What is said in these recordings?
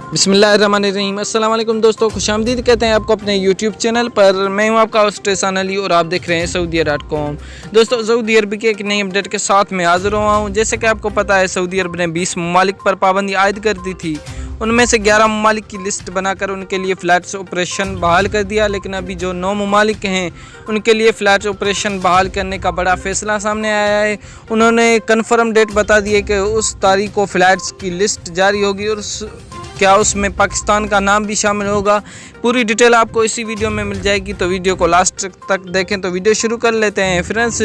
बिस्मिल्लाहिर्रहमानिर्रहीम। अस्सलाम वालेकुम दोस्तों, खुशामदीद कहते हैं आपको अपने यूट्यूब चैनल पर। मैं हूं आपका होस्ट एहसान अली और आप देख रहे हैं सऊदीया.com। दोस्तों, सऊदी अरब की एक नई अपडेट के साथ मैं हाजिर हुआ हूं। जैसे कि आपको पता है, सऊदी अरब ने 20 ममालिक पर पाबंदी आयद कर दी थी। उनमें से 11 ममालिक की लिस्ट बनाकर उनके लिए फ़्लैट्स ऑपरेशन बहाल कर दिया, लेकिन अभी जो 9 ममालिक हैं उनके लिए फ़्लैट्स ऑपरेशन बहाल करने का बड़ा फ़ैसला सामने आया है। उन्होंने कन्फर्म डेट बता दी है कि उस तारीख को फ़्लैट्स की लिस्ट जारी होगी और क्या उसमें पाकिस्तान का नाम भी शामिल होगा। पूरी डिटेल आपको इसी वीडियो में मिल जाएगी, तो वीडियो को लास्ट तक देखें। तो वीडियो शुरू कर लेते हैं। फ्रेंड्स,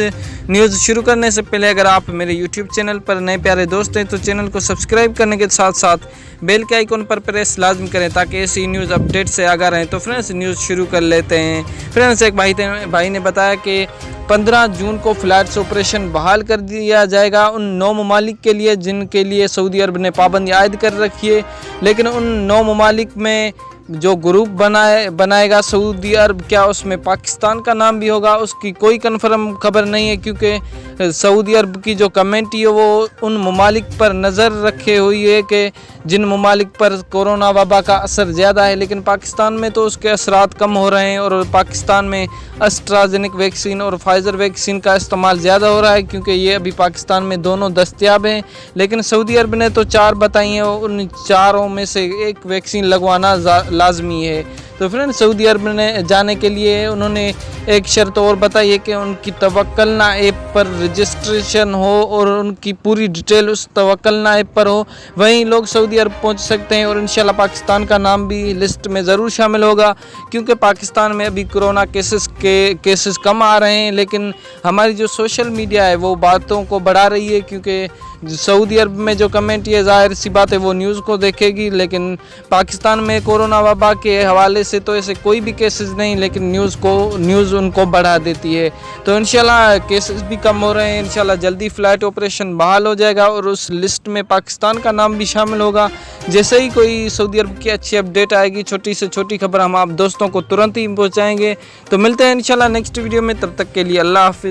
न्यूज़ शुरू करने से पहले अगर आप मेरे यूट्यूब चैनल पर नए प्यारे दोस्त हैं तो चैनल को सब्सक्राइब करने के साथ साथ बेल के आइकन पर प्रेस लाजमी करें ताकि ऐसी न्यूज़ अपडेट से आगाह रहें। तो फ्रेंड्स, न्यूज़ शुरू कर लेते हैं। फ्रेंड्स, एक भाई ने बताया कि 15 जून को फ़्लैट्स ऑपरेशन बहाल कर दिया जाएगा उन 9 ममालिक के लिए जिनके लिए सऊदी अरब ने पाबंदी आयद कर रखी है। लेकिन उन 9 ममालिक में जो ग्रुप बनाएगा सऊदी अरब, क्या उसमें पाकिस्तान का नाम भी होगा, उसकी कोई कन्फर्म खबर नहीं है, क्योंकि सऊदी अरब की जो कमेटी है वो उन ममालिक पर नज़र रखे हुई है कि जिन ममालिक पर कोरोना वबा का असर ज़्यादा है। लेकिन पाकिस्तान में तो उसके असरात कम हो रहे हैं और पाकिस्तान में एस्ट्राजेनेका वैक्सीन और फाइज़र वैक्सीन का इस्तेमाल ज़्यादा हो रहा है, क्योंकि ये अभी पाकिस्तान में दोनों दस्तयाब हैं। लेकिन सऊदी अरब ने तो 4 बताई हैं, उन चारों में से एक वैक्सीन लगवाना लाजमी है। तो फ्रेंड्स, सऊदी अरब ने जाने के लिए उन्होंने एक शर्त और बताई है कि उनकी तवक्कलना ऐप पर रजिस्ट्रेशन हो और उनकी पूरी डिटेल उस तवक्कलना ऐप पर हो, वहीं लोग सऊदी अरब पहुंच सकते हैं। और इंशाल्लाह पाकिस्तान का नाम भी लिस्ट में ज़रूर शामिल होगा, क्योंकि पाकिस्तान में अभी कोरोना केसेस कम आ रहे हैं। लेकिन हमारी जो सोशल मीडिया है वो बातों को बढ़ा रही है, क्योंकि सऊदी अरब में जो कमेंट है ज़ाहिर सी बात है वो न्यूज़ को देखेगी। लेकिन पाकिस्तान में कोरोना वबा के हवाले से तो ऐसे कोई भी केसेस नहीं, लेकिन न्यूज़ उनको बढ़ा देती है। तो इंशाल्लाह केसेस भी कम हो रहे हैं, इंशाल्लाह जल्दी फ़्लाइट ऑपरेशन बहाल हो जाएगा और उस लिस्ट में पाकिस्तान का नाम भी शामिल होगा। जैसे ही कोई सऊदी अरब की अच्छी अपडेट आएगी, छोटी से छोटी खबर हम आप दोस्तों को तुरंत ही पहुँचाएँगे। तो मिलते हैं इंशाल्लाह नेक्स्ट वीडियो में, तब तक के लिए अल्लाह हाफ़िज़।